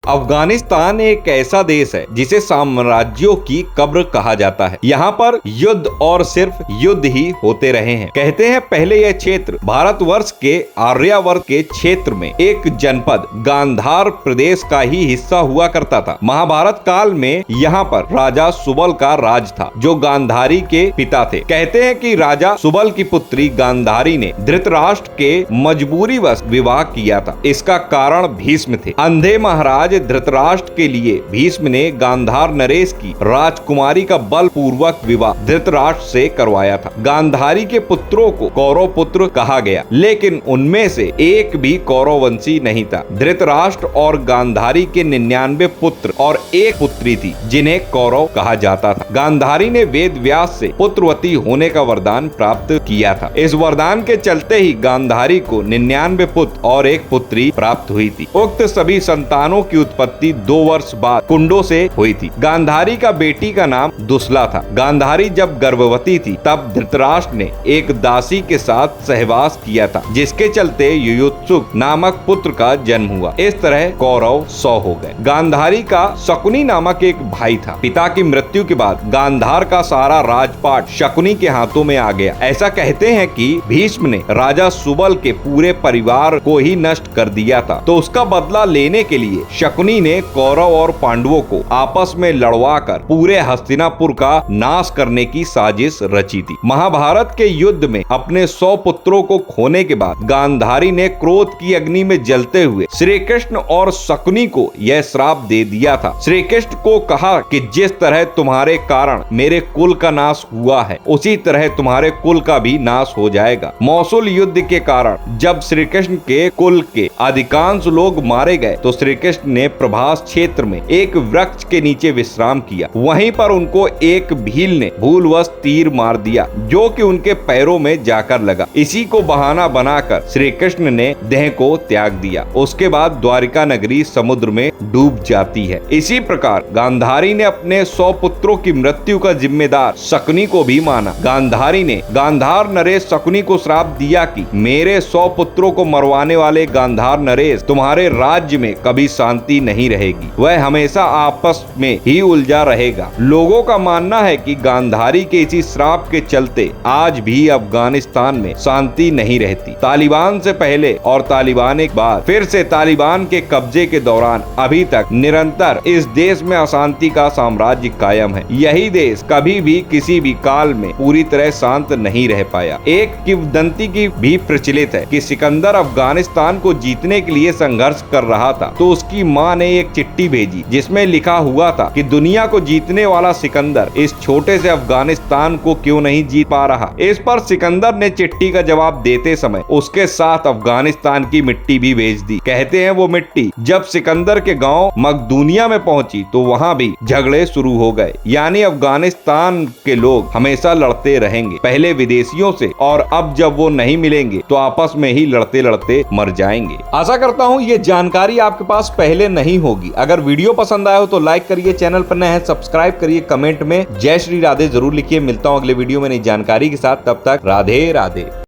अफगानिस्तान एक ऐसा देश है जिसे साम्राज्यों की कब्र कहा जाता है। यहाँ पर युद्ध और सिर्फ युद्ध ही होते रहे हैं। कहते हैं पहले यह क्षेत्र भारतवर्ष के आर्यावर्त के क्षेत्र में एक जनपद गांधार प्रदेश का ही हिस्सा हुआ करता था। महाभारत काल में यहाँ पर राजा सुबल का राज था, जो गांधारी के पिता थे। कहते हैं कि राजा सुबल की पुत्री गांधारी ने धृतराष्ट्र के मजबूरीवश विवाह किया था। इसका कारण भीष्म थे। अंधे महाराज धृतराष्ट्र के लिए भीष्म ने गांधार नरेश की राजकुमारी का बलपूर्वक विवाह धृतराष्ट्र से करवाया था। गांधारी के पुत्रों को कौरव पुत्र कहा गया, लेकिन उनमें से एक भी कौरववंशी नहीं था। धृतराष्ट्र और गांधारी के 99 पुत्र और एक पुत्री थी, जिन्हें कौरव कहा जाता था। गांधारी ने वेद व्यास से पुत्रवती होने का वरदान प्राप्त किया था। इस वरदान के चलते ही गांधारी को 99 पुत्र और एक पुत्री प्राप्त हुई थी। उक्त सभी संतानों की उत्पत्ति 2 वर्ष बाद कुंडों से हुई थी। गांधारी का बेटी का नाम दुसला था। गांधारी जब गर्भवती थी तब धृतराष्ट्र ने एक दासी के साथ सहवास किया था, जिसके चलते युयुत्सुक नामक पुत्र का जन्म हुआ। इस तरह कौरव 100 हो गए। गांधारी का शकुनी नामक एक भाई था। पिता की मृत्यु के बाद गांधार का सारा राजपाट शकुनी के हाथों में आ गया। ऐसा कहते हैं कि भीष्म ने राजा सुबल के पूरे परिवार को ही नष्ट कर दिया था, तो उसका बदला लेने के लिए शकुनी ने कौरव और पांडवों को आपस में लड़वाकर पूरे हस्तिनापुर का नाश करने की साजिश रची थी। महाभारत के युद्ध में अपने 100 पुत्रों को खोने के बाद गांधारी ने क्रोध की अग्नि में जलते हुए श्री कृष्ण और शकुनी को यह श्राप दे दिया था। श्री कृष्ण को कहा कि जिस तरह तुम्हारे कारण मेरे कुल का नाश हुआ है, उसी तरह तुम्हारे कुल का भी नाश हो जाएगा। मौसूल युद्ध के कारण जब श्री कृष्ण के कुल के अधिकांश लोग मारे गए, तो श्री कृष्ण ने प्रभास क्षेत्र में एक वृक्ष के नीचे विश्राम किया। वहीं पर उनको एक भील ने भूलवश तीर मार दिया, जो कि उनके पैरों में जाकर लगा। इसी को बहाना बनाकर श्री कृष्ण ने देह को त्याग दिया। उसके बाद द्वारिका नगरी समुद्र में डूब जाती है। इसी प्रकार गांधारी ने अपने 100 पुत्रों की मृत्यु का जिम्मेदार शकुनी को भी माना। गांधारी ने गांधार नरेश शकुनी को श्राप दिया कि मेरे 100 पुत्रों को मरवाने वाले गांधार नरेश तुम्हारे राज्य में कभी शांति नहीं रहेगी, वह हमेशा आपस में ही उलझा रहेगा। लोगों का मानना है कि गांधारी के इसी श्राप के चलते आज भी अफगानिस्तान में शांति नहीं रहती। तालिबान से पहले और तालिबान के बाद फिर से तालिबान के कब्जे के दौरान अभी तक निरंतर इस देश में अशांति का साम्राज्य कायम है। यही देश कभी भी किसी भी काल में पूरी तरह शांत नहीं रह पाया। एक किंवदंती की भी प्रचलित है कि सिकंदर अफगानिस्तान को जीतने के लिए संघर्ष कर रहा था, तो उसकी मां ने एक चिट्ठी भेजी जिसमें लिखा हुआ था कि दुनिया को जीतने वाला सिकंदर इस छोटे से अफगानिस्तान को क्यों नहीं जीत पा रहा। इस पर सिकंदर ने चिट्ठी का जवाब देते समय उसके साथ अफगानिस्तान की मिट्टी भी भेज दी। कहते हैं वो मिट्टी जब सिकंदर के गांव मकदूनिया में पहुंची तो वहां भी झगड़े शुरू हो गए। यानी अफगानिस्तान के लोग हमेशा लड़ते रहेंगे, पहले विदेशियों से, और अब जब वो नहीं मिलेंगे तो आपस में ही लड़ते लड़ते मर जाएंगे। आशा करता हूँ ये जानकारी आपके पास पहले नहीं होगी। अगर वीडियो पसंद आया हो तो लाइक करिए, चैनल पर नए हैं सब्सक्राइब करिए, कमेंट में जय श्री राधे जरूर लिखिए। मिलता हूँ अगले वीडियो में नई जानकारी के साथ, तब तक राधे राधे।